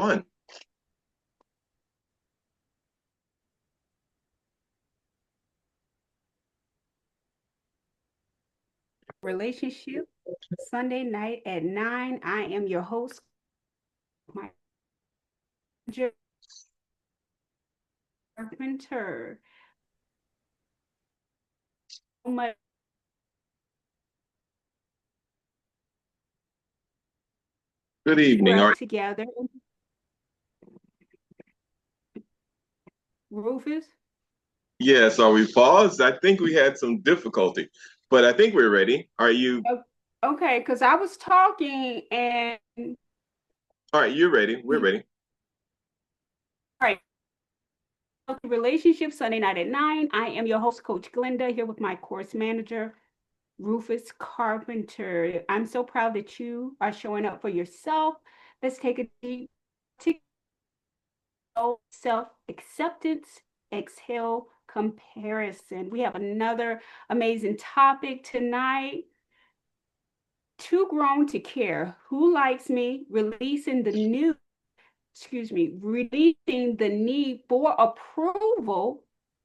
One. Relationship Sunday night at 9. I am your host, my Carpenter. Much Good evening. well together. Rufus? Yes, are we paused? I think we had some difficulty, but I think we're ready. Are you? Okay, because I was talking and All right, you're ready. We're ready. all right. Relationship Sunday night at 9. I am your host, Coach Glenda, here with my course manager, Rufus Carpenter. I'm so proud that you are showing up for yourself. Let's take a deep self-acceptance, exhale, comparison. We have another amazing topic tonight. Too grown to care. Who likes me? Releasing the need for approval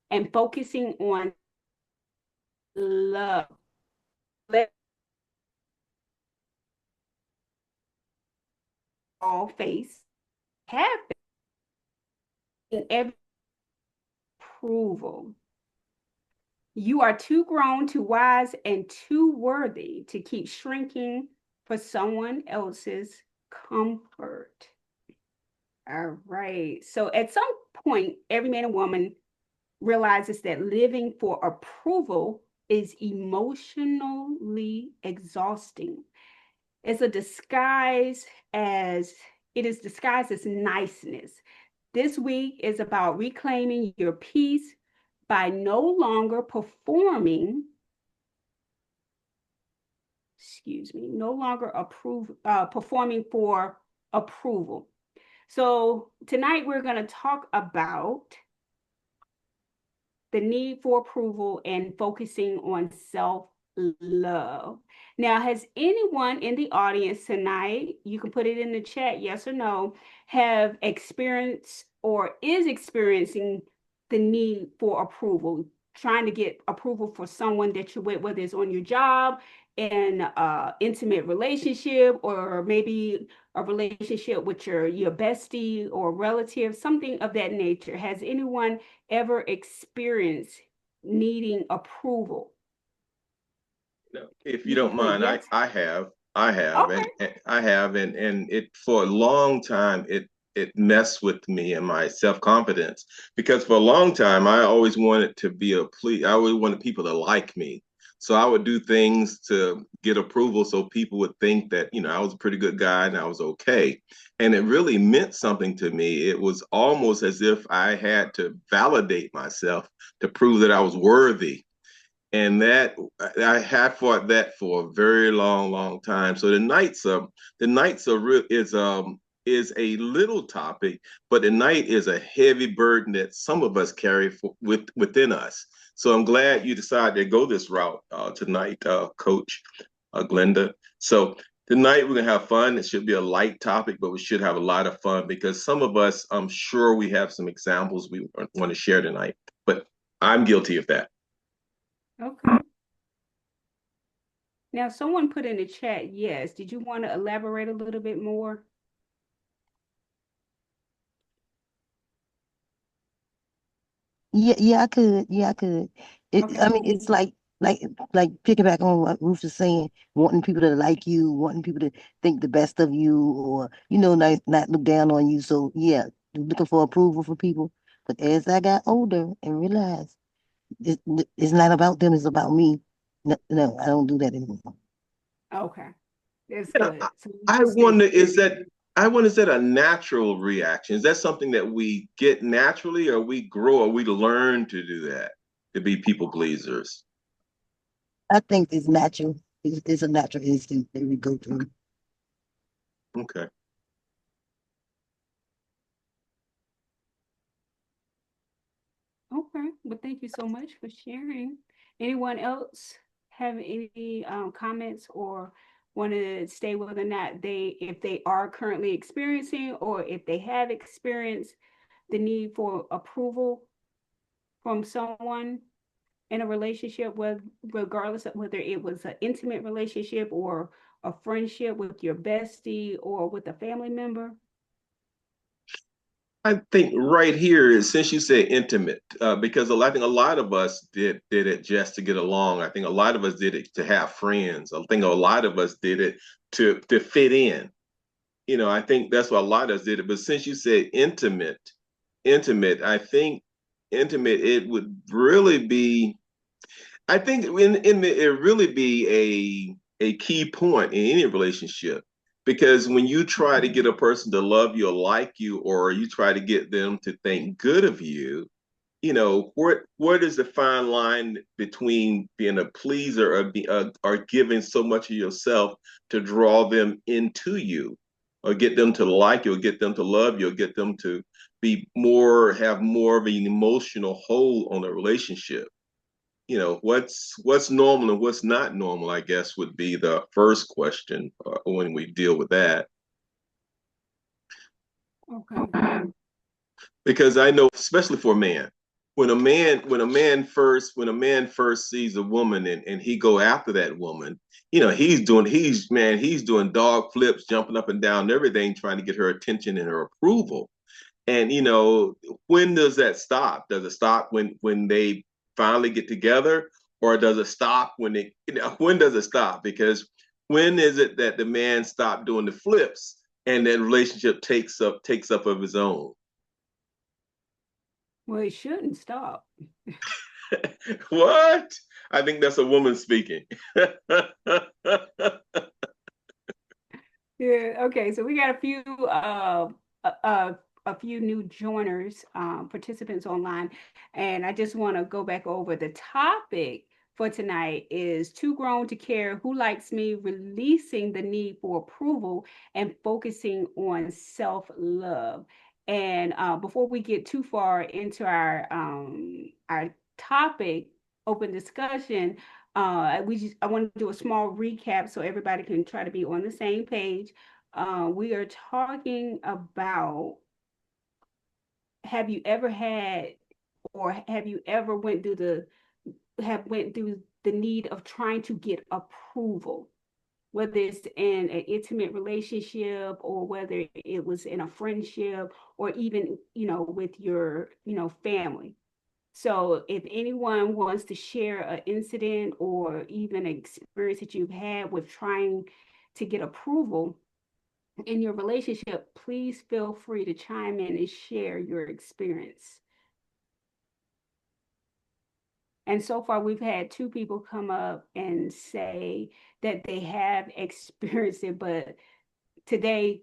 and focusing on love. Let all face happen in every approval. You are too grown, too wise, and too worthy to keep shrinking for someone else's comfort. All right. So at some point, every man and woman realizes that living for approval is emotionally exhausting. It's a disguise as it is disguised as niceness. This week is about reclaiming your peace by no longer performing, performing for approval. So tonight we're going to talk about the need for approval and focusing on self-love. Now, has anyone in the audience tonight, you can put it in the chat, yes or no, have experienced or is experiencing the need for approval, trying to get approval for someone that you're with, whether it's on your job, in an intimate relationship, or maybe a relationship with your bestie or relative, something of that nature? Has anyone ever experienced needing approval? No, if you You can don't put mind, yes. I have, Okay. and I have, and it for a long time it messed with me and my self-confidence because for a long time I always wanted to be I always wanted people to like me. So I would do things to get approval so people would think that, I was a pretty good guy and I was okay. And it really meant something to me. It was almost as if I had to validate myself to prove that I was worthy. And that I had fought that for a very long time. So is a little topic, but the night is a heavy burden that some of us carry within us. So I'm glad you decided to go this route tonight, Coach Glenda. So tonight we're gonna have fun. It should be a light topic, but we should have a lot of fun because some of us, I'm sure we have some examples we want to share tonight. But I'm guilty of that. Okay. Now, someone put in the chat, yes. Did you want to elaborate a little bit more? Yeah, I could. Yeah, I could. Okay. I mean, it's like like picking on what Ruth is saying, wanting people to like you, wanting people to think the best of you, or not look down on you. So yeah, looking for approval from people. But as I got older and realized it, it's not about them, it's about me. No, no, I don't do that anymore. Okay. That's Yeah, good. So I you stay wonder, serious. is that a natural reaction? Is that something that we get naturally, or we grow, or we learn to do that, to be people pleasers? I think it's natural. It's a natural instinct that we go through. Okay. Okay. Well, thank you so much for sharing. Anyone else have any comments or want to stay whether or not if they are currently experiencing or if they have experienced the need for approval from someone in a relationship, regardless of whether it was an intimate relationship or a friendship with your bestie or with a family member? I think right here, since you said intimate, because I think a lot of us did it just to get along. I think a lot of us did it to have friends. I think a lot of us did it to fit in. I think that's what a lot of us did it. But since you said intimate, I think intimate, it would really be. I think it really be a key point in any relationship, because when you try to get a person to love you or like you, or you try to get them to think good of you, where does the fine line between being a pleaser or giving so much of yourself to draw them into you, or get them to like you, or get them to love you, or get them to have more of an emotional hold on a relationship? What's normal and what's not normal, I guess, would be the first question when we deal with that. Okay. Because I know, especially for a man, when a man first sees a woman, and he go after that woman, he's doing dog flips, jumping up and down and everything, trying to get her attention and her approval. And when does that stop? Does it stop when they finally get together, or does it stop when does it stop? Because when is it that the man stopped doing the flips and that relationship takes up of his own? Well, it shouldn't stop. What? I think that's a woman speaking. Yeah. Okay. So we got a few new joiners, participants online, and I just want to go back over the topic for tonight is too grown to care, who likes me, releasing the need for approval and focusing on self-love. And before we get too far into our topic, open discussion, I want to do a small recap so everybody can try to be on the same page. We are talking about, have you ever had, or have you ever went through the need of trying to get approval, whether it's in an intimate relationship or whether it was in a friendship or even, with your, family. So if anyone wants to share an incident or even an experience that you've had with trying to get approval in your relationship, please feel free to chime in and share your experience. And so far, we've had two people come up and say that they have experienced it, but today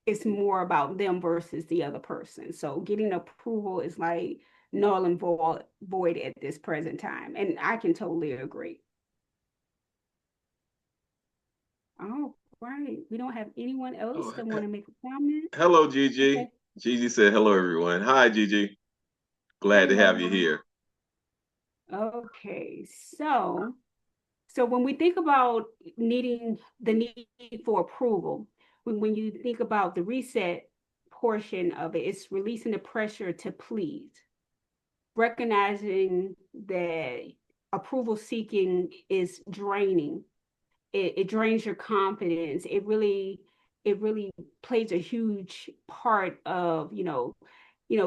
it's more about them versus the other person. So getting approval is like null and void at this present time. And I can totally agree. All right. We don't have anyone else that want to make a comment. Hello, Gigi. Okay. Gigi said hello, everyone. Hi, Gigi. Glad to have you here. Okay. So when we think about needing the need for approval, when you think about the reset portion of it, it's releasing the pressure to please, recognizing that approval seeking is draining. It drains your confidence. It really plays a huge part of,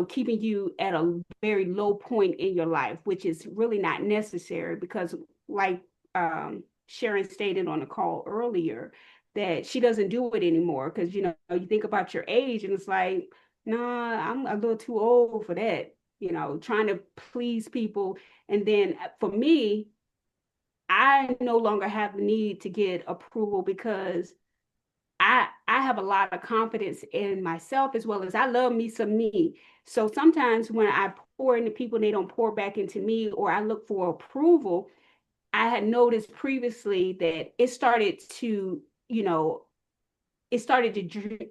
keeping you at a very low point in your life, which is really not necessary because, like Sharon stated on the call earlier, that she doesn't do it anymore because, you think about your age and it's like, nah, I'm a little too old for that, trying to please people. And then for me, I no longer have the need to get approval because I have a lot of confidence in myself, as well as I love me some me. So sometimes when I pour into people and they don't pour back into me, or I look for approval, I had noticed previously that it started to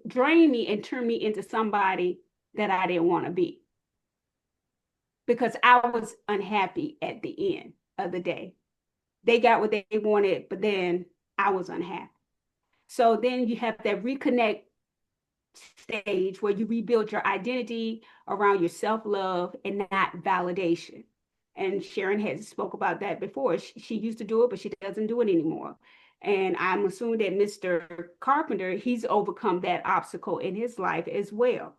drain me and turn me into somebody that I didn't want to be because I was unhappy at the end of the day. They got what they wanted, but then I was unhappy. So then you have that reconnect stage where you rebuild your identity around your self-love and not validation. And Sharon has spoke about that before. She used to do it, but she doesn't do it anymore. And I'm assuming that Mr. Carpenter, he's overcome that obstacle in his life as well.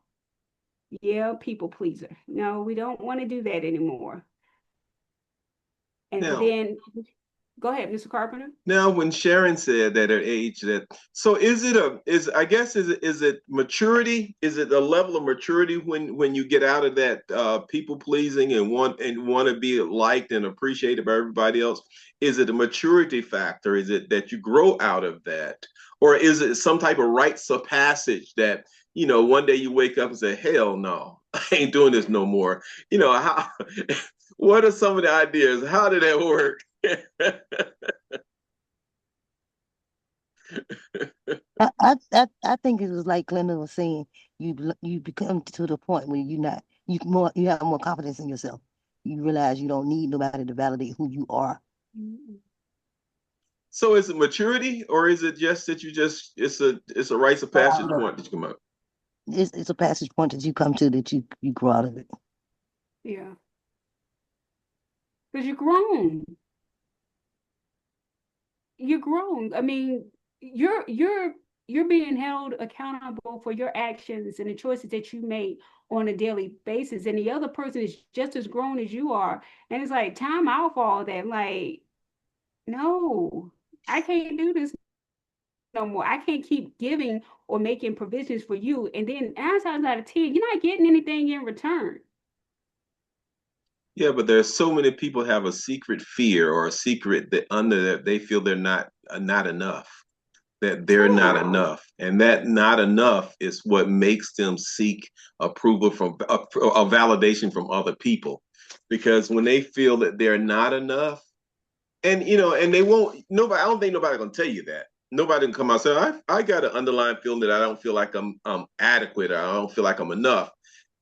Yeah, people pleaser. No, we don't want to do that anymore. And Now, then go ahead, Mr. Carpenter. now, when Sharon said that her age, that so is it maturity? Is it a level of maturity when you get out of that people pleasing and want to be liked and appreciated by everybody else? Is it a maturity factor? Is it that you grow out of that, or is it some type of rites of passage that one day you wake up and say, "Hell no, I ain't doing this no more." How? What are some of the ideas? How did that work? I think it was like Glenda was saying, you become to the point where you have more confidence in yourself. You realize you don't need nobody to validate who you are. So is it maturity, or is it just that it's a rites of passage point that you come up? It's a passage point that you come to that you grow out of it. Yeah. Because you're grown. You're grown. I mean, you're being held accountable for your actions and the choices that you make on a daily basis. And the other person is just as grown as you are. And it's like time out for all that. Like, no, I can't do this no more. I can't keep giving or making provisions for you. And then 9 times out of 10, you're not getting anything in return. Yeah, but there's so many people have a secret fear or a secret that under that they feel they're not enough, that they're not Sure. enough, and that not enough is what makes them seek approval from a validation from other people, because when they feel that they're not enough, and they won't nobody. I don't think nobody gonna tell you that. Nobody can come out and say, I got an underlying feeling that I don't feel like I'm adequate, or I don't feel like I'm enough.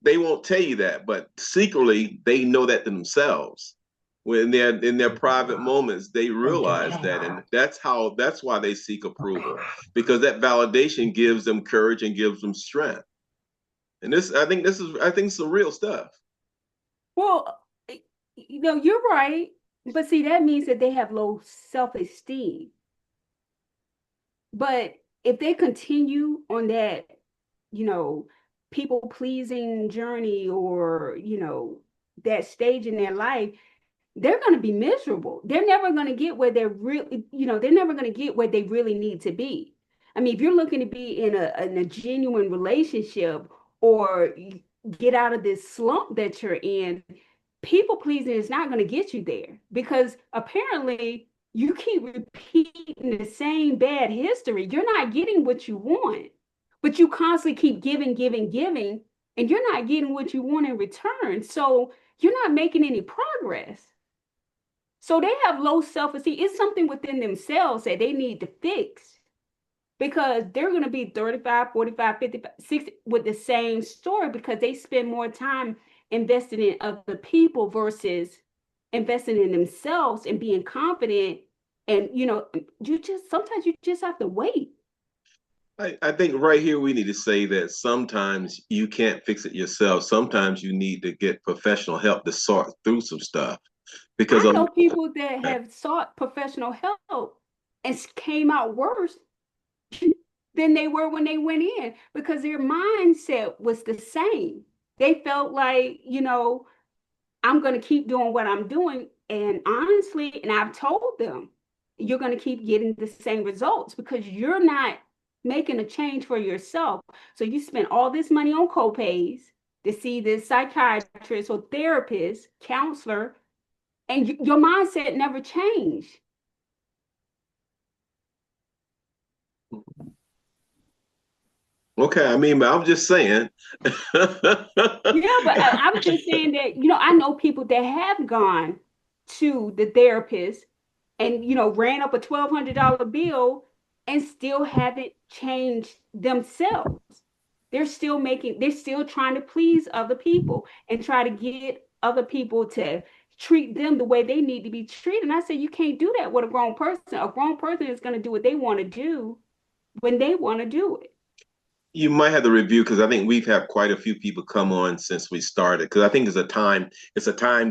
They won't tell you that, but secretly they know that to themselves. When they're in their private moments, they realize that, and that's why they seek approval, because that validation gives them courage and gives them strength. And I think some real stuff. Well, you're right. But see, that means that they have low self-esteem. But if they continue on that, you know, people pleasing journey or, that stage in their life, they're going to be miserable. They're never going to get where they're never going to get where they really need to be. I mean, if you're looking to be in a genuine relationship or get out of this slump that you're in, people pleasing is not going to get you there because apparently you keep repeating the same bad history. You're not getting what you want, but you constantly keep giving, giving, giving, and you're not getting what you want in return. So you're not making any progress. So they have low self-esteem. It's something within themselves that they need to fix because they're going to be 35, 45, 55, 60 with the same story because they spend more time investing in other people versus investing in themselves and being confident. And, sometimes you just have to wait. I think right here we need to say that sometimes you can't fix it yourself. Sometimes you need to get professional help to sort through some stuff. Because I know people that have sought professional help and came out worse than they were when they went in because their mindset was the same. They felt like, I'm going to keep doing what I'm doing. And honestly, and I've told them, you're going to keep getting the same results because you're not making a change for yourself. So you spend all this money on copays to see this psychiatrist or therapist, counselor, and your mindset never changed. okay, I mean, but I'm just saying. Yeah, but I'm just saying that, I know people that have gone to the therapist and, ran up a $1,200 bill and still haven't changed themselves. They're still trying to please other people and try to get other people to treat them the way they need to be treated. And I said, you can't do that with a grown person. A grown person is going to do what they want to do when they want to do it. You might have to review because I think we've had quite a few people come on since we started. Because I think it's a time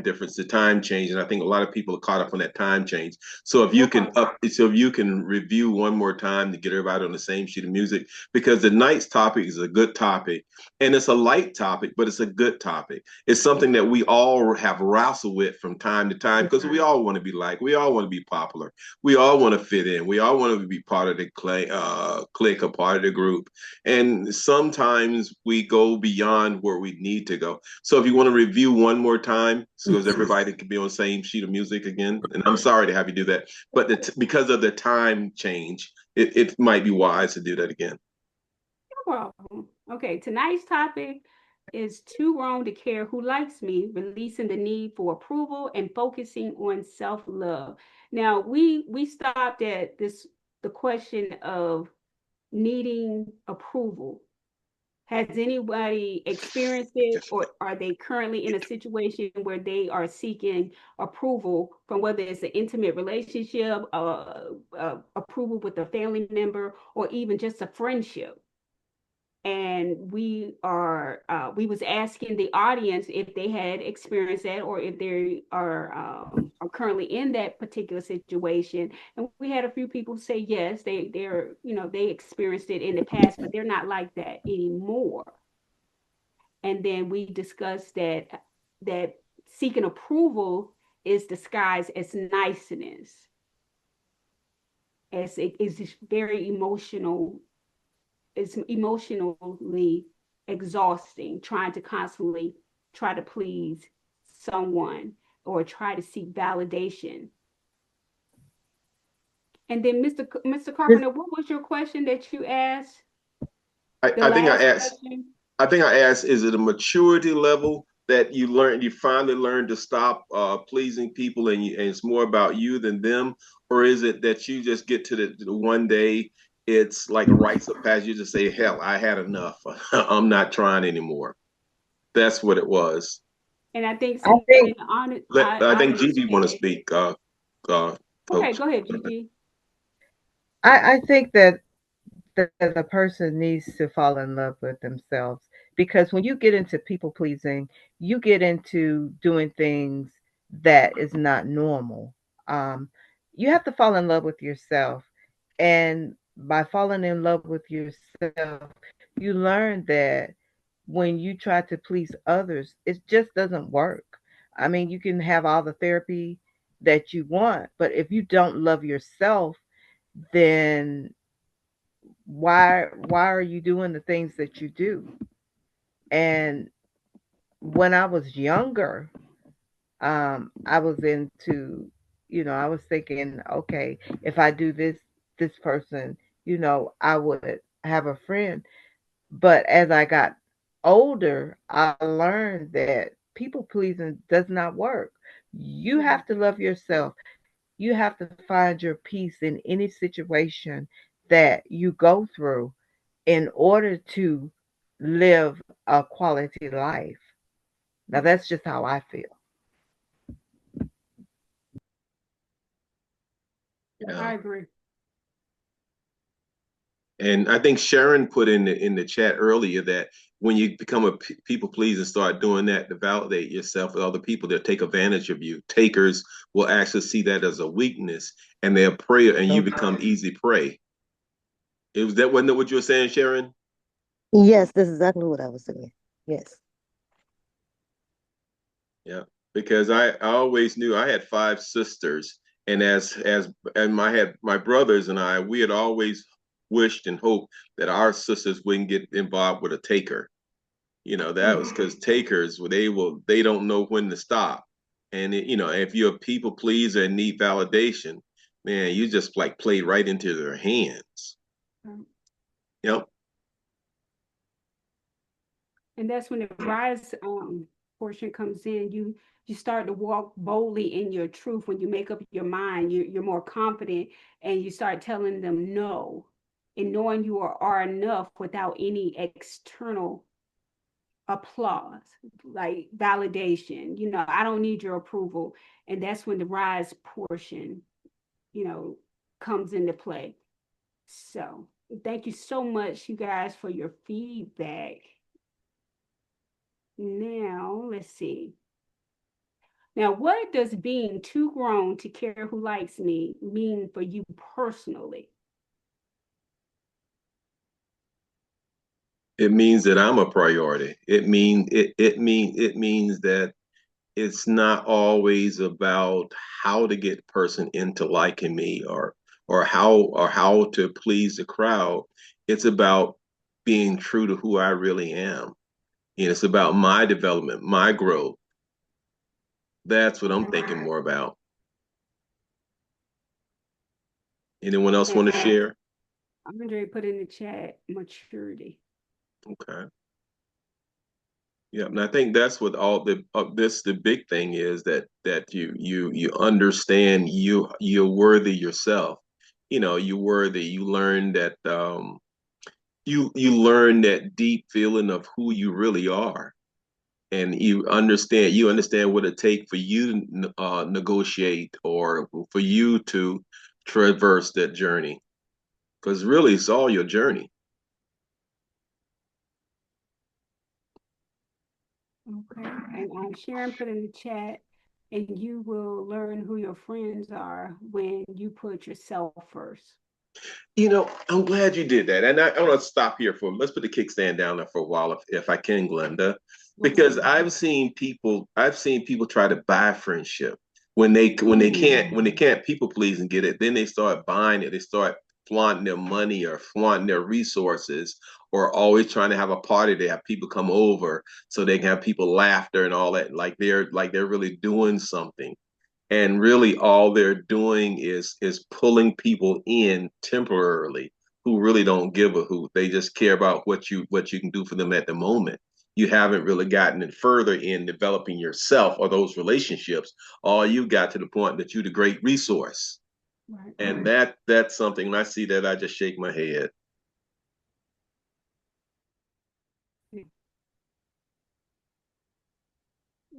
difference, the time change, and I think a lot of people are caught up on that time change. So if you can so if you can review one more time to get everybody on the same sheet of music, because the night's topic is a good topic, and it's a light topic, but it's a good topic. It's something that we all have wrestled with from time to time because we all want to be liked, we all want to be popular, we all want to fit in, we all want to be part of the clique or part of the group. And sometimes we go beyond where we need to go. So if you want to review one more time, so as everybody can be on the same sheet of music again, and I'm sorry to have you do that, but because of the time change, it might be wise to do that again. No problem. Okay, tonight's topic is too grown to care who likes me, releasing the need for approval and focusing on self-love. Now, we stopped at the question of needing approval. Has anybody experienced it, or are they currently in a situation where they are seeking approval from whether it's an intimate relationship, approval with a family member, or even just a friendship? And we was asking the audience if they had experienced that, or if they are currently in that particular situation. And we had a few people say yes, they experienced it in the past, but they're not like that anymore. And then we discussed that seeking approval is disguised as niceness, as it is very emotional. It's emotionally exhausting trying to constantly try to please someone or try to seek validation. And then Mr. Carpenter, what was your question that you asked? I think I think I asked, is it a maturity level that you finally learned to stop pleasing people and it's more about you than them? Or is it that you just get to the one day, it's like a rites of passage, you just say, hell, I had enough. I'm not trying anymore. That's what it was. And I think I someone think in the honor, I think audience. Gigi want to speak, Okay, coach. go ahead, Gigi. I think that the person needs to fall in love with themselves, because when you get into people pleasing, you get into doing things that is not normal. Um, you have to fall in love with yourself, and by falling in love with yourself, you learn that when you try to please others, it just doesn't work. I mean, you can have all the therapy that you want, but if you don't love yourself, then why are you doing the things that you do? And when I was younger, I was into, I was thinking, okay, if I do this person, I would have a friend. But as I got older, I learned that people pleasing does not work. You have to love yourself. You have to find your peace in any situation that you go through in order to live a quality life. Now, that's just how I feel. Yeah. I agree. And I think Sharon put in the chat earlier that when you become a people pleaser and start doing that to validate yourself with other people, they'll take advantage of you. Takers will actually see that as a weakness and they'll prey and you become easy prey. Wasn't that what you were saying, Sharon? Yes, that's exactly what I was saying. Yes. Yeah, because I always knew I had five sisters, and I had my brothers and I, we had always wished and hoped that our sisters wouldn't get involved with a taker. That was because takers, they don't know when to stop, and if you're a people pleaser and need validation, man, you just like played right into their hands. Yep. And that's when the rise portion comes in. You start to walk boldly in your truth. When you make up your mind, you're more confident, and you start telling them no, and knowing you are enough without any external applause, like validation. I don't need your approval. And that's when the rise portion, comes into play. So thank you so much, you guys, for your feedback. Now, let's see. Now, what does being too grown to care who likes me mean for you personally? It means that I'm a priority. It means that it's not always about how to get a person into liking me or how to please the crowd. It's about being true to who I really am. And it's about my development, my growth. That's what I'm thinking more about. Anyone else want to share? Andre put in the chat maturity. Okay. Yeah, and I think that's what all the big thing is, that you understand you're worthy yourself. You're worthy. You learn that deep feeling of who you really are, and you understand what it takes for you to negotiate or for you to traverse that journey, because really it's all your journey. Okay. And Sharon put in the chat, and you will learn who your friends are when you put yourself first. I'm glad you did that. And I want to stop here let's put the kickstand down there for a while, if I can, Glenda, because I've seen people try to buy friendship when they can't people please and get it. Then they start buying it. They start flaunting their money or flaunting their resources, or always trying to have a party to have people come over so they can have people laughter and all that, like they're really doing something. And really all they're doing is pulling people in temporarily who really don't give a hoot. They just care about what you can do for them at the moment. You haven't really gotten it further in developing yourself or those relationships. All you got to the point that you're the great resource. Right. And that's something, when I see that, I just shake my head.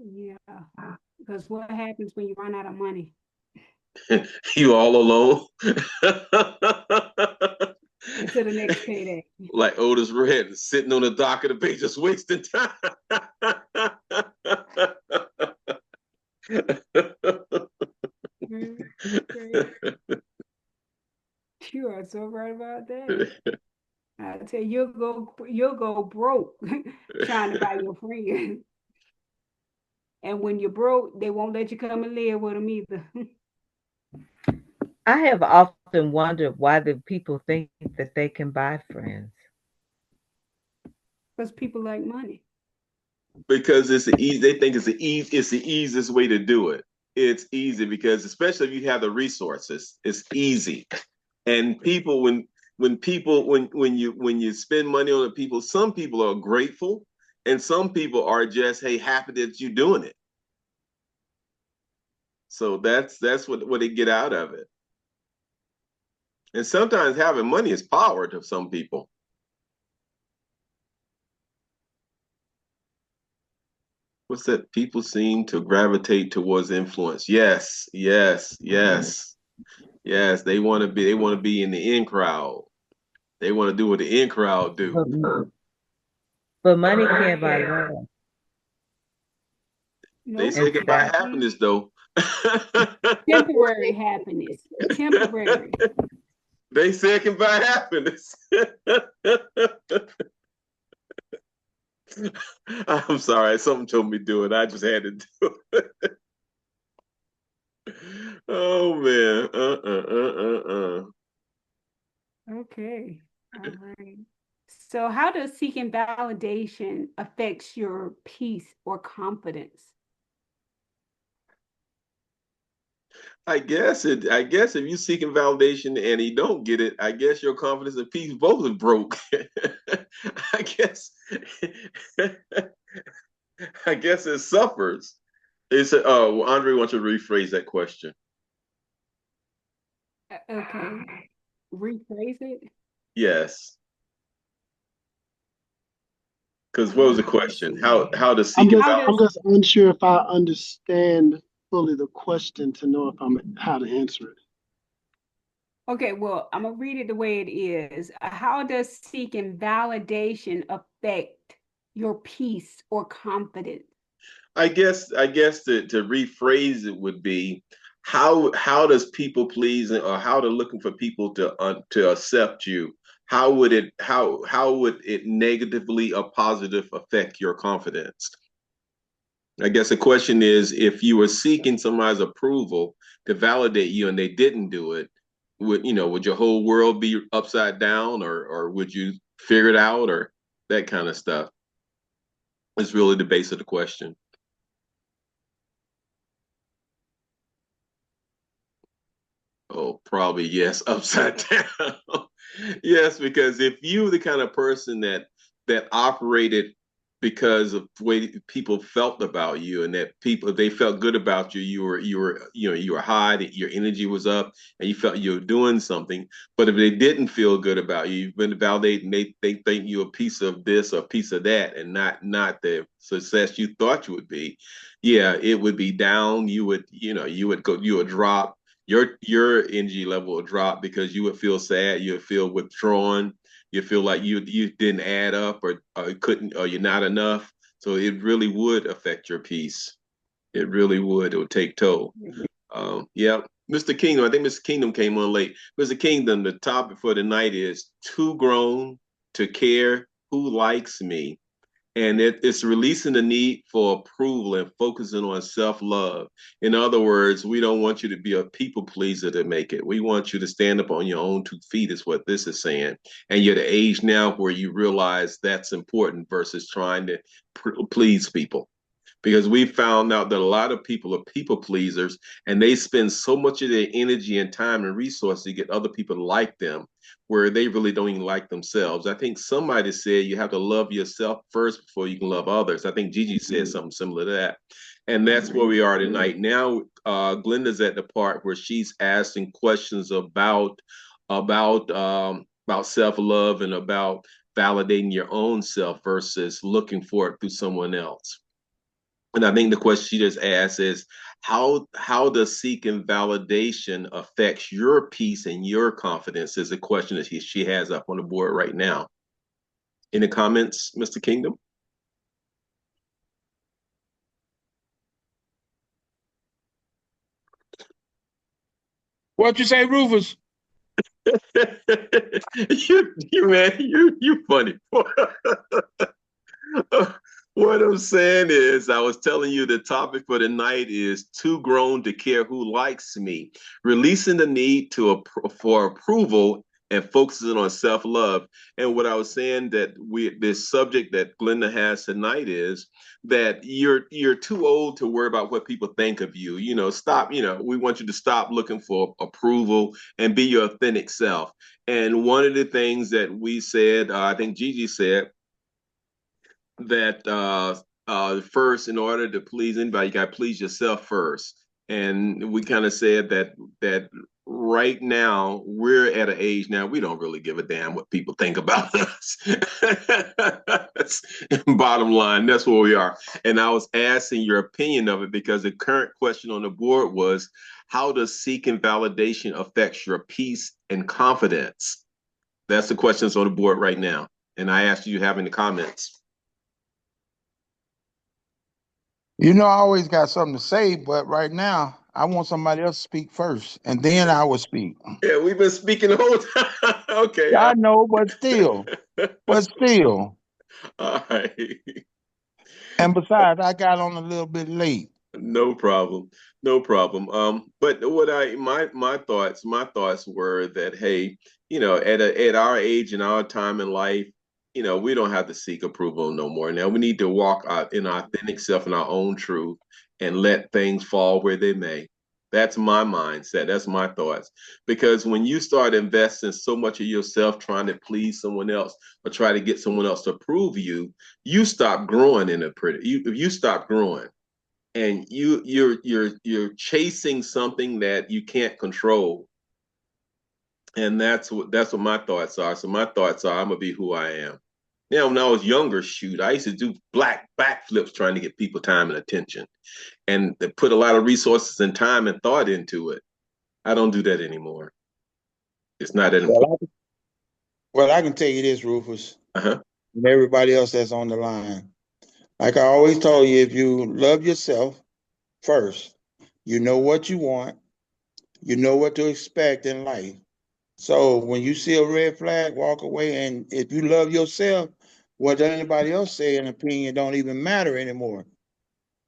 Yeah. Because what happens when you run out of money? You all alone. Until the next payday. Like Otis Red sitting on the dock of the bay just wasting time. You are so right about that. I tell you, you'll go broke trying to buy your friend. And when you're broke, they won't let you come and live with them either. I have often wondered why the people think that they can buy friends. Because people like money. Because they think it's the easiest way to do it. It's easy because, especially if you have the resources, it's easy. And people, when you spend money on the people, some people are grateful, and some people are just, hey, happy that you're doing it. So that's what they get out of it. And sometimes having money is power to some people. What's that? People seem to gravitate towards influence. Yes, yes, yes, yes. They want to be in the in crowd. They want to do what the in crowd do. But money can't buy love. They say goodbye happiness though. Temporary happiness. Temporary. They say it can buy happiness. I'm sorry, something told me to do it. I just had to do it. Oh man. Okay. All right. So how does seeking validation affects your peace or confidence? I guess if you're seeking validation and you don't get it, I guess your confidence and peace both are broke. I guess I guess it suffers. It's Andre wants to rephrase that question. Okay. Rephrase it. Yes. Because what was the question? How to I'm seek and just How validate? I'm does just unsure if I understand fully the question to know if I'm how to answer it. Okay, well, I'm gonna read it the way it is. How does seeking validation affect your peace or confidence? I guess to rephrase it would be how does people pleasing or how to looking for people to accept you, how would it negatively or positive affect your confidence? I guess the question is, if you were seeking somebody's approval to validate you and they didn't do it, would your whole world be upside down, or would you figure it out, or that kind of stuff? It's really the base of the question. Oh, probably yes, upside down. Yes, because if you the kind of person that operated because of the way people felt about you, and that people they felt good about you, you were high, that your energy was up, and you felt you were doing something. But if they didn't feel good about you, you've been validated, and they think you a piece of this or a piece of that, and not the success you thought you would be. Yeah, it would be down. You would drop your energy level will drop because you would feel sad, you would feel withdrawn, you feel like you didn't add up, or couldn't, or you're not enough. So it really would affect your peace. It really would. It would take toll. Yeah. Mr. Kingdom, I think Mr. Kingdom came on late. Mr. Kingdom, the topic for tonight is too grown to care who likes me. And it's releasing the need for approval and focusing on self-love. In other words, we don't want you to be a people pleaser to make it. We want you to stand up on your own 2 feet, is what this is saying. And you're at the age now where you realize that's important versus trying to please people, because we found out that a lot of people are people pleasers, and they spend so much of their energy and time and resources to get other people to like them, where they really don't even like themselves. I think somebody said you have to love yourself first before you can love others. I think Gigi said something similar to that. And that's where we are tonight. Now, Glenda's at the part where she's asking questions about self-love and about validating your own self versus looking for it through someone else. And I think the question she just asked is, how does seeking validation affects your peace and your confidence, is a question that she has up on the board right now. Any comments, Mr. Kingdom? What you say, Rufus? You funny. What I'm saying is, I was telling you the topic for the night is too grown to care who likes me, releasing the need for approval and focusing on self-love. And what I was saying, that this subject that Glenda has tonight is that you're too old to worry about what people think of you. Stop. We want you to stop looking for approval and be your authentic self. And one of the things that we said, I think Gigi said, that first, in order to please anybody, you got to please yourself first. And we kind of said that right now we're at an age now we don't really give a damn what people think about us. Bottom line, that's where we are. And I was asking your opinion of it because the current question on the board was, how does seeking validation affect your peace and confidence? That's the questions on the board right now. And I asked you to have any comments. You know, I always got something to say, but right now I want somebody else to speak first, and then I will speak. Yeah, we've been speaking the whole time. Okay. I know, but still, but still. All right. And besides, I got on a little bit late. No problem. No problem. But what my thoughts were that, hey, at our age and our time in life, we don't have to seek approval no more. Now we need to walk out in our authentic self and our own truth and let things fall where they may. That's my mindset. That's my thoughts. Because when you start investing so much of yourself trying to please someone else or try to get someone else to approve you stop growing you stop growing, and you're chasing something that you can't control. And that's what my thoughts are. So my thoughts are, I'm gonna be who I am. Now, when I was younger, shoot, I used to do black backflips trying to get people time and attention, and they put a lot of resources and time and thought into it. I don't do that anymore. It's not that important. Well, I can tell you this, Rufus, Uh-huh. and everybody else that's on the line. Like I always told you, if you love yourself first, you know what you want, you know what to expect in life. So when you see a red flag, walk away. And if you love yourself, what anybody else say an opinion don't even matter anymore,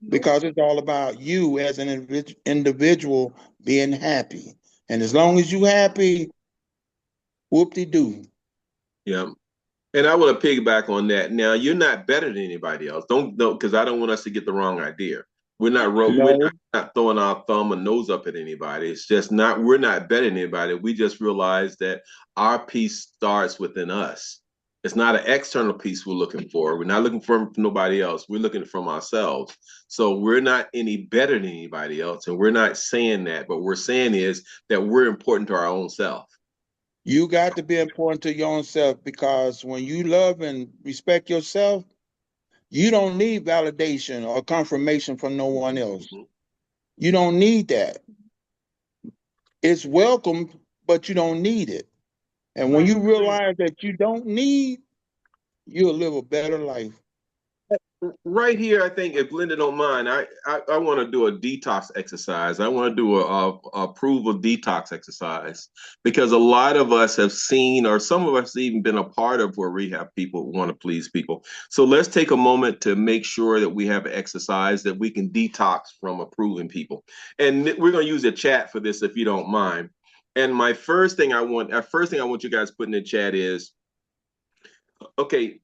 because it's all about you as an individual being happy. And as long as you happy, whoop-de-doo. Yeah. And I want to piggyback on that. Now, you're not better than anybody else. Don't, because I don't want us to get the wrong idea. We're No, not throwing our thumb or nose up at anybody. It's just not, we're not better than anybody. We just realize that our peace starts within us. It's not an external peace we're looking for. We're not looking for nobody else. We're looking from ourselves. So we're not any better than anybody else. And we're not saying that. But what we're saying is that we're important to our own self. you got to be important to your own self, because when you love and respect yourself, you don't need validation or confirmation from no one else. You don't need that. It's welcome, but you don't need it. And when you realize that you don't need, you'll live a better life. Right here, I think if Linda don't mind, I want to do a detox exercise. I want to do a approval detox exercise, because a lot of us have seen, or some of us even been a part of, where we have people want to please people. So let's take a moment to make sure that we have an exercise that we can detox from approving people. And we're going to use a chat for this, if you don't mind. And my first thing I want you guys to put in the chat is, okay,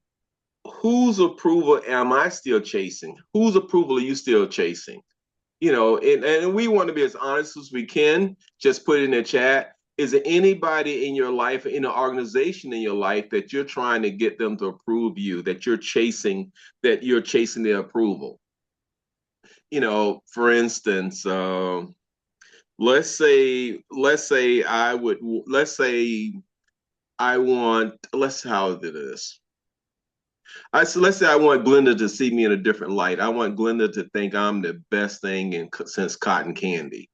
whose approval am I still chasing? Whose approval are you still chasing? You know, and we want to be as honest as we can. Just put in the chat. Is there anybody in your life, in an organization in your life, that you're trying to get them to approve you, that you're chasing their approval? You know, for instance, let's say I want, how to do this. So let's say I want Glenda to see me in a different light. I want Glenda to think I'm the best thing since cotton candy.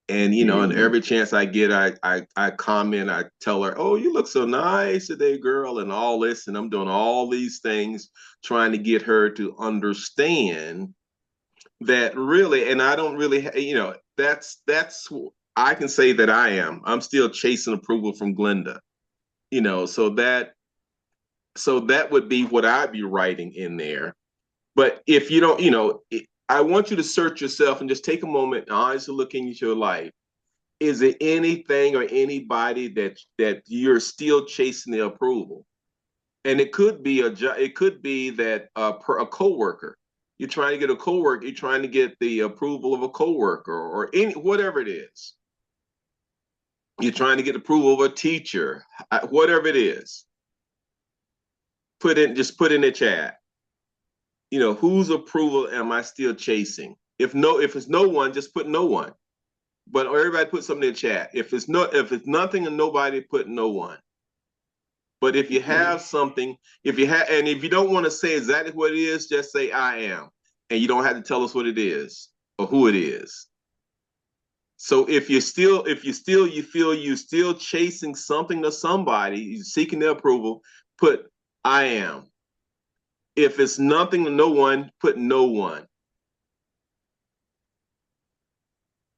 And you know, and every chance I get, I comment, I tell her, "Oh, you look so nice today, girl," and all this, and I'm doing all these things trying to get her to understand that really, and I don't really, you know, that's I can say that I'm still chasing approval from Glenda, you know, so that would be what I'd be writing in there. But if you don't, you know, I want you to search yourself and just take a moment and honestly look into your life. Is there anything or anybody that you're still chasing the approval? And it could be it could be that a coworker. You're trying to get a coworker. You're trying to get the approval of a coworker, or any whatever it is. You're trying to get approval of a teacher, whatever it is. Just put in the chat. You know, whose approval am I still chasing? If it's no one, just put no one. But everybody put something in the chat. If it's nothing and nobody, put no one. But if you have something, and if you don't want to say exactly what it is, just say I am. And you don't have to tell us what it is or who it is. So if you feel you're still chasing something or somebody, you're seeking their approval, put I am. If it's nothing or no one, put no one.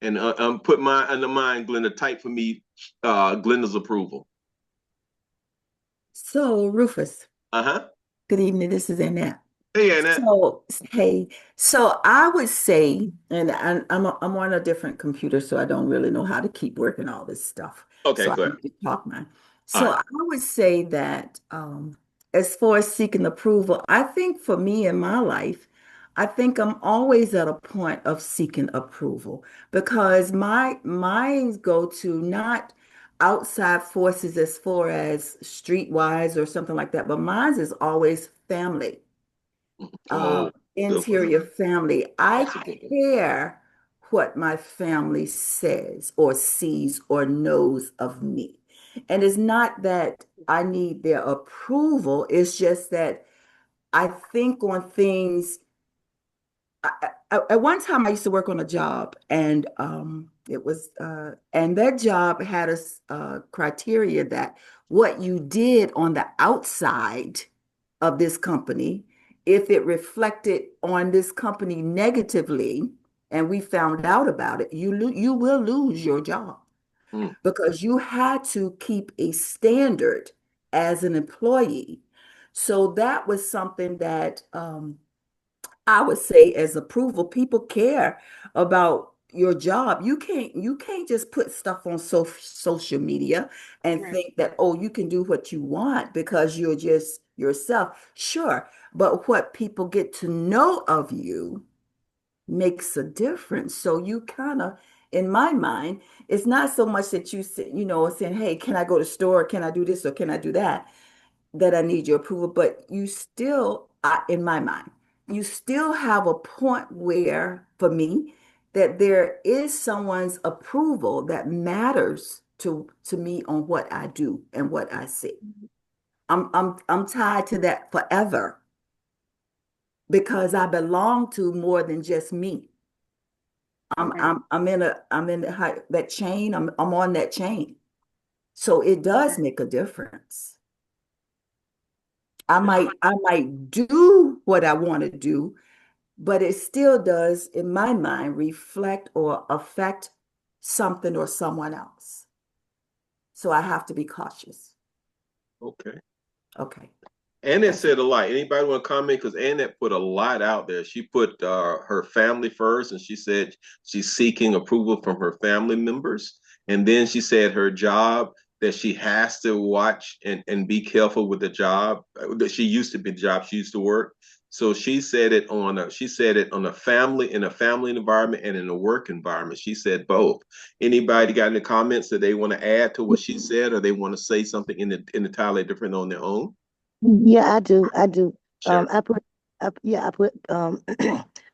And put my under mine, Glenda, type for me Glenda's approval. So, Rufus, Uh-huh. good evening. This is Annette. Hey, Annette. So I would say, and I'm on a different computer, so I don't really know how to keep working all this stuff. Okay, So go I ahead. need to talk mine. All So right. I would say that as far as seeking approval, I think for me in my life, I think I'm always at a point of seeking approval, because my minds go to not outside forces as far as streetwise or something like that, but mine is always family, Oh, good one. interior family. I That's a good one. care what my family says or sees or knows of me. And it's not that I need their approval, it's just that I think on things. At one time, I used to work on a job, and and that job had a criteria that what you did on the outside of this company, if it reflected on this company negatively, and we found out about it, you will lose your job because you had to keep a standard as an employee. So that was something that I would say as approval, people care about your job. You can't just put stuff on social media and Right. think that, oh, you can do what you want because you're just yourself. Sure, but what people get to know of you makes a difference. So you kind of, in my mind, it's not so much that you say, saying, hey, can I go to the store? Can I do this or can I do that? That I need your approval, but you still, in my mind, you still have a point where, for me, that there is someone's approval that matters to me on what I do and what I see. I'm tied to that forever because I belong to more than just me. Right. I'm in that chain. I'm on that chain. So it does make a difference. I might do what I want to do, but it still does, in my mind, reflect or affect something or someone else. So I have to be cautious. Okay. Okay. Annette That's it. said a lot. Anybody want to comment? Because Annette put a lot out there. She put her family first, and she said she's seeking approval from her family members. And then she said her job, that she has to watch and be careful with the job that she used to be, the job she used to work. So she said it on a family, in a family environment and in a work environment. She said both. Anybody got any comments that they want to add to what she said, or they want to say something in the entirely different on their own? Yeah, I do. I do. Sure. I put, I put,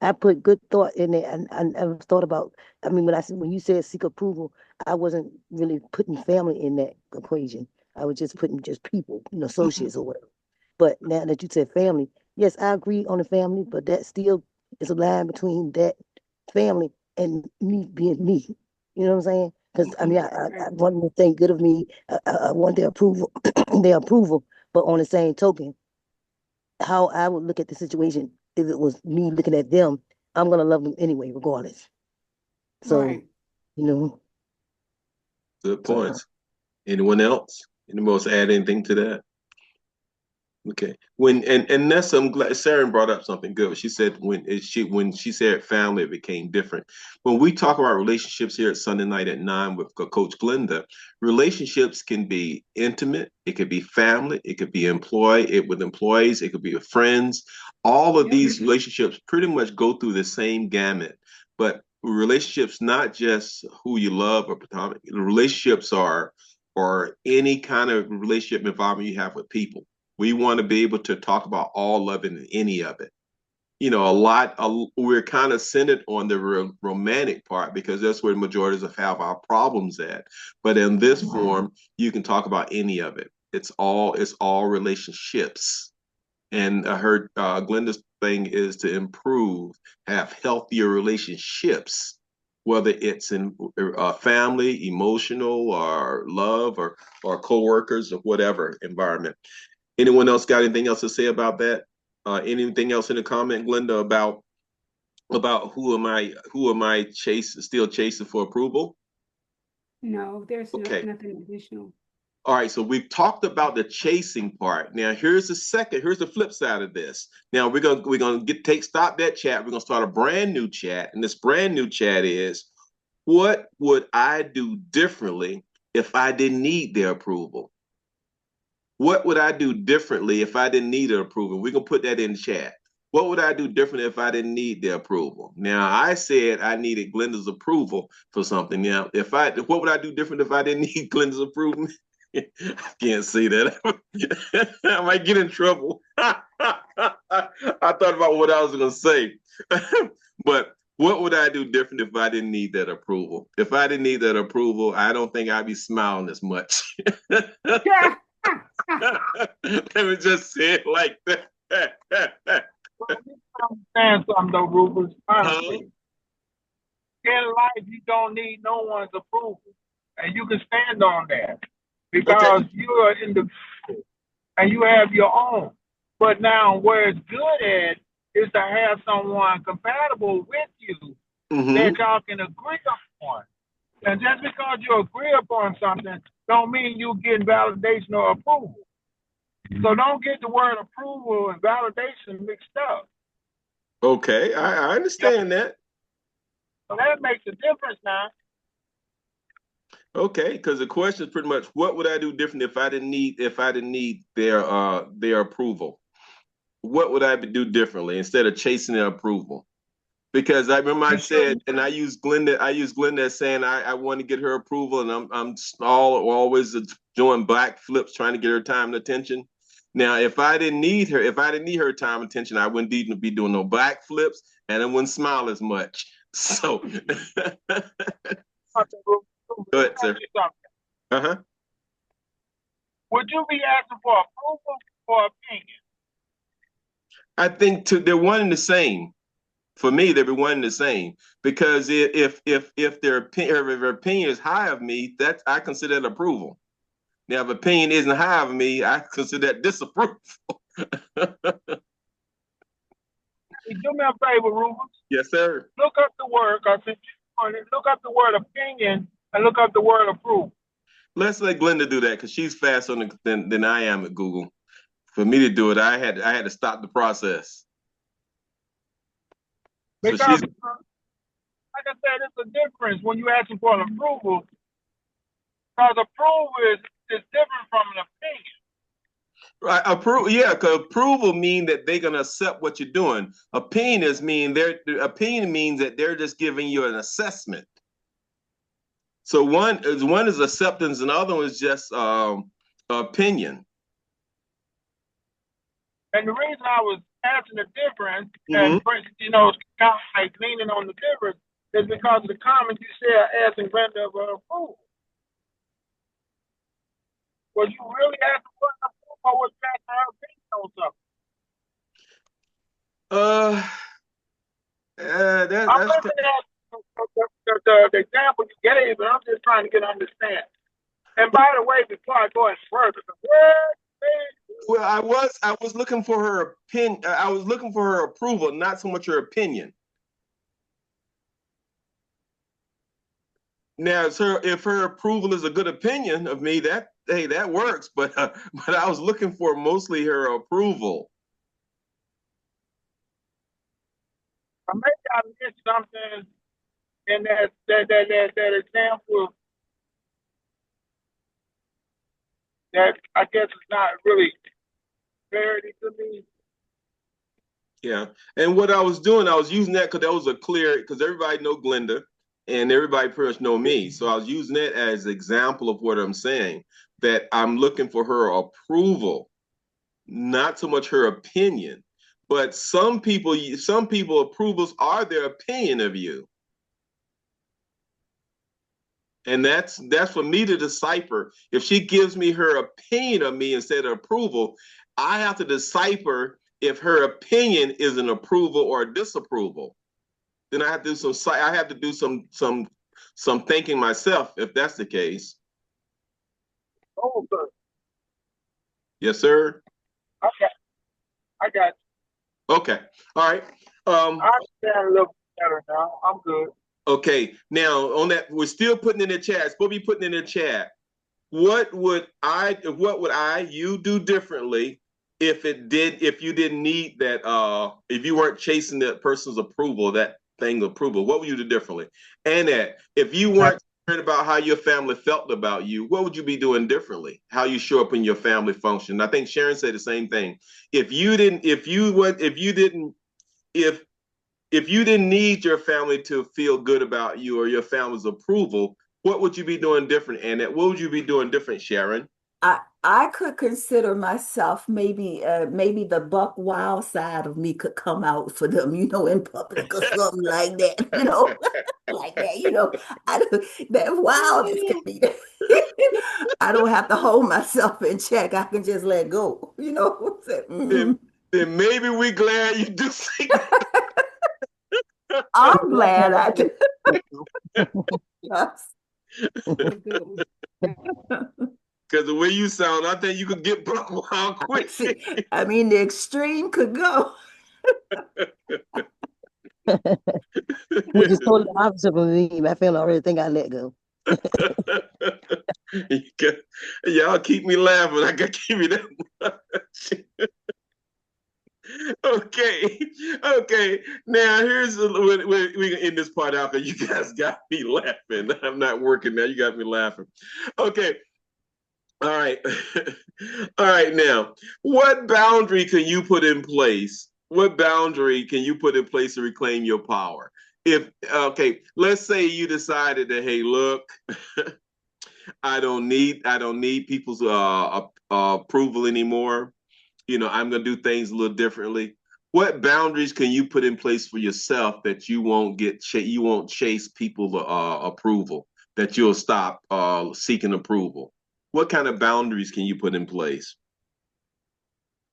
I put good thought in it, and I never thought about. I mean, when you said seek approval, I wasn't really putting family in that equation. I was just putting just people, associates or whatever. But now that you said family, yes, I agree on the family, but that still is a line between that family and me being me. You know what I'm saying? Because I mean, I Right. want them to think good of me. I want their approval, their approval. But on the same token, how I would look at the situation if it was me looking at them, I'm gonna love them anyway, regardless. So, Right. you know, Good so points. Anyone else? Anyone else add anything to that? Okay. And Nessa, I'm glad Sarah brought up something good. She said when she said family, it became different. When we talk about relationships here at Sunday night at 9 with Coach Glenda, relationships can be intimate, it could be family, it could be with employees, it could be with friends. All of Yep. these relationships pretty much go through the same gamut. But relationships, not just who you love or platonic, relationships are or any kind of relationship involvement you have with people. We want to be able to talk about all of it and any of it. We're kind of centered on the romantic part because that's where the majority of have our problems at. But in this form, you can talk about any of it. It's all relationships. And I heard Glenda's thing is to improve, have healthier relationships, whether it's in family, emotional, or love, or coworkers, or whatever environment. Anyone else got anything else to say about that? Anything else in the comment, Glenda, about who am I still chasing for approval? No, there's Okay. nothing additional. All right, so we've talked about the chasing part. Now here's the flip side of this. Now we're gonna stop that chat. We're gonna start a brand new chat, and this brand new chat is, what would I do differently if I didn't need their approval? What would I do differently if I didn't need their approval? We're gonna put that in the chat. What would I do differently if I didn't need their approval? Now I said I needed Glenda's approval for something. Now, what would I do different if I didn't need Glenda's approval? I can't say that. I might get in trouble. I thought about what I was gonna say. But what would I do different if I didn't need that approval? If I didn't need that approval, I don't think I'd be smiling as much. Let me just say it like that. Understand something though, Rufus. Huh? Honestly, in life you don't need no one's approval, and you can stand on that Okay. because you are individual and you have your own. But now, where it's good at is to have someone compatible with you Mm-hmm. that y'all can agree upon. And just because you agree upon something, don't mean you getting validation or approval. So don't get the word approval and validation mixed up. Okay, I understand that. So that makes a difference now. Okay, because the question is pretty much, what would I do different if I didn't need their approval? What would I do differently instead of chasing their approval? Because I remember I said, and I used Glenda as saying I want to get her approval, and I'm always doing back flips trying to get her time and attention. Now, if I didn't need her time and attention, I wouldn't even be doing no back flips, and I wouldn't smile as much. So, go ahead, sir. Uh-huh. Would you be asking for approval or opinion? I think they're one and the same. For me, they'd be one and the same, because if their opinion is high of me, that I consider that approval. Now, if opinion isn't high of me, I consider that disapproval. Do me a favor, Rufus. Yes, sir. Look up the word, look up the word opinion and look up the word approval. Let's let Glenda do that because she's faster than I am at Google. For me to do it, I had to stop the process. Because, like I said, it's a difference when you're asking for an approval. Because approval is different from an opinion. Right, because approval means that they're gonna accept what you're doing. Opinion means that they're just giving you an assessment. So one is acceptance, and the other one is just opinion. And the reason I was asking the difference, Mm-hmm. and kind of like leaning on the difference, is because of the comment you said asking Brenda of approval. Was you really asking for an approval, or was you asking her opinion on something? I'm looking at the example you gave, and I'm just trying to get understanding. And by the way, before I go any further, well, I was looking for her opinion. I was looking for her approval, not so much her opinion. Now, if her approval is a good opinion of me, that works. But I was looking for mostly her approval. Maybe I missed something in that example that I guess is not really clarity to me. Yeah, and what I was doing, I was using that because that was because everybody know Glenda and everybody pretty much know me. So I was using it as an example of what I'm saying, that I'm looking for her approval, not so much her opinion. But some people approvals are their opinion of you. And that's for me to decipher. If she gives me her opinion of me instead of approval, I have to decipher if her opinion is an approval or a disapproval. Then I have to do some thinking myself if that's the case. Oh, good. Yes, sir. Okay, I got you. Okay, all right. I understand a little better now. I'm good. Okay, now on that, we're still putting in the chat. It's supposed to be putting in the chat. What would you do differently if you didn't need that, if you weren't chasing that person's approval, what would you do differently? And that if you weren't concerned about how your family felt about you, what would you be doing differently? How you show up in your family function? I think Sharon said the same thing. If you didn't need your family to feel good about you or your family's approval, what would you be doing different? And what would you be doing different, Sharon? I could consider myself maybe the buck wild side of me could come out for them, in public or something like that, like that, that wildness can be there. I don't have to hold myself in check. I can just let go, If then maybe we're glad you do see. I'm glad I did. Yes. Because the way you sound, I think you could get broke wild quick. I mean, the extreme could go. Which is totally opposite from me. My family already think I let go. Y'all keep me laughing. I got to keep you that much. Okay. Now here's we can end this part out because you guys got me laughing. I'm not working now. You got me laughing. Okay. All right. All right. Now, what boundary can you put in place? What boundary can you put in place to reclaim your power? Let's say you decided that, hey, look, I don't need people's approval anymore. I'm going to do things a little differently. What boundaries can you put in place for yourself that you won't chase people's approval, that you'll stop seeking approval? What kind of boundaries can you put in place?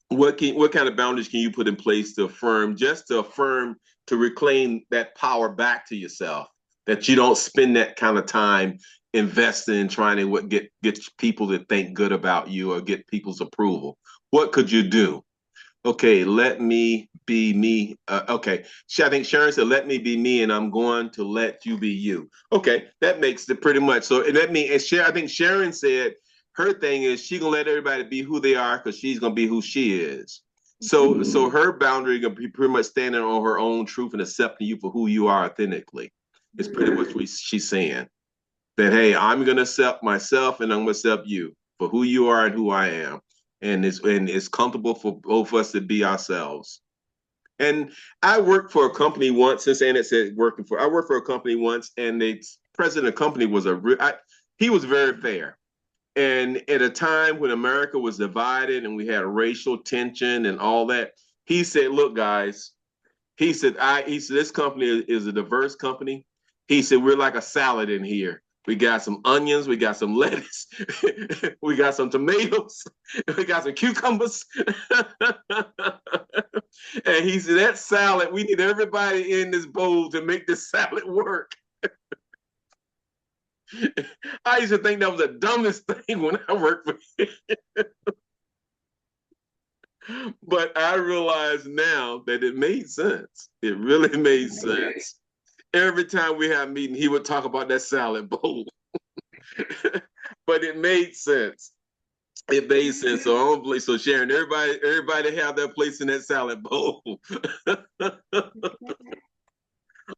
What kind of boundaries can you put in place to reclaim that power back to yourself, that you don't spend that kind of time investing in trying to get people to think good about you or get people's approval? What could you do? Okay, let me be me. I think Sharon said, let me be me, and I'm going to let you be you. Okay, that makes it pretty much. So let me, I think Sharon said her thing is she gonna let everybody be who they are because she's gonna be who she is. So her boundary gonna be pretty much standing on her own truth and accepting you for who you are authentically. It's pretty much what she's saying. That, hey, I'm gonna accept myself and I'm gonna accept you for who you are and who I am. And it's comfortable for both of us to be ourselves. And I worked for a company once, since Annette said I worked for a company once, and the president of the company was he was very fair. And at a time when America was divided and we had racial tension and all that, he said, look, guys, he said, this company is a diverse company. He said, we're like a salad in here. We got some onions, we got some lettuce, we got some tomatoes, we got some cucumbers. And he said, that salad, we need everybody in this bowl to make this salad work. I used to think that was the dumbest thing when I worked for him. But I realize now that it made sense. It really made sense. Every time we had a meeting, he would talk about that salad bowl. But it made sense. It made sense. So Sharon, everybody have their place in that salad bowl.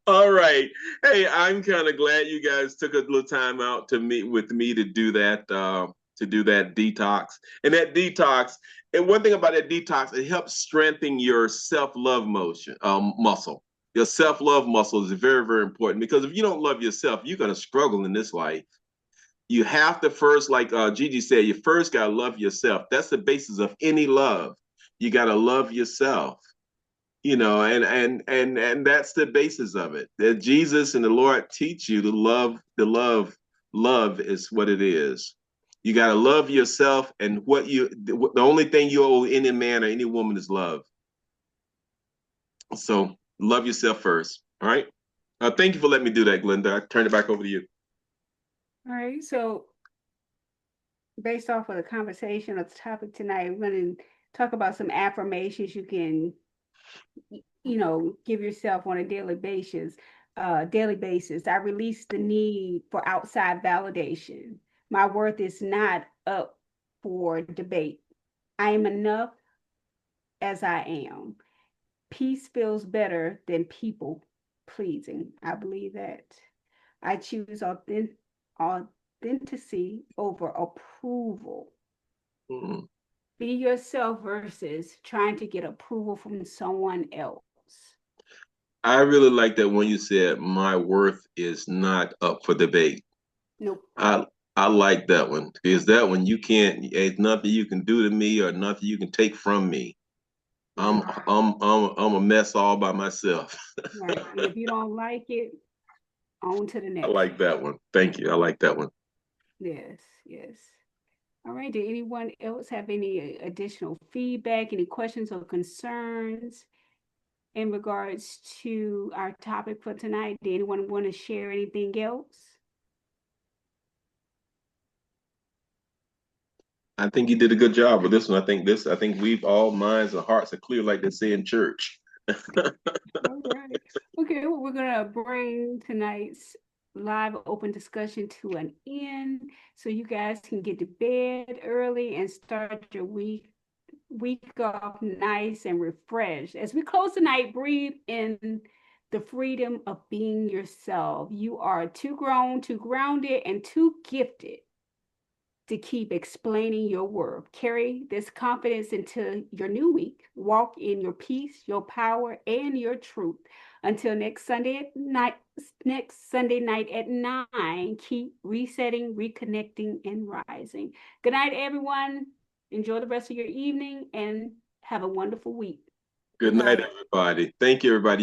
All right. Hey, I'm kind of glad you guys took a little time out to meet with me to do that detox. And that detox, and one thing about that detox, it helps strengthen your self-love muscle. Your self-love muscle is very, very important, because if you don't love yourself, you're going to struggle in this life. You have to first, like Gigi said, you first got to love yourself. That's the basis of any love. You got to love yourself. And that's the basis of it. That Jesus and the Lord teach you to love. Love is what it is. You got to love yourself, and the only thing you owe any man or any woman is love. So love yourself first. All right. Thank you for letting me do that, Glenda. I turn it back over to you. All right. So based off of the conversation of the topic tonight, we're going to talk about some affirmations you can give yourself on a daily basis. I release the need for outside validation. My worth is not up for debate. I am enough as I am. Peace feels better than people pleasing. I believe that. I choose authenticity over approval. Mm-hmm. Be yourself versus trying to get approval from someone else. I really like that when you said my worth is not up for debate. Nope. I like that one, because that one there's nothing you can do to me or nothing you can take from me. I'm a mess all by myself. Right. And if you don't like it, on to the next. I like that one. Thank you. I like that one. Yes. All right. Did anyone else have any additional feedback, any questions or concerns in regards to our topic for tonight? Did anyone want to share anything else? I think you did a good job with this one. I think we've all minds and hearts are clear, like they say in church. All right. Okay, well, we're gonna bring tonight's live open discussion to an end so you guys can get to bed early and start your week off nice and refreshed. As we close tonight, breathe in the freedom of being yourself. You are too grown, too grounded, and too gifted to keep explaining your worth. Carry this confidence into your new week. Walk in your peace, your power, and your truth. Until next Sunday night at 9, keep resetting, reconnecting, and rising. Good night, everyone. Enjoy the rest of your evening and have a wonderful week. Good night, everybody. Thank you, everybody.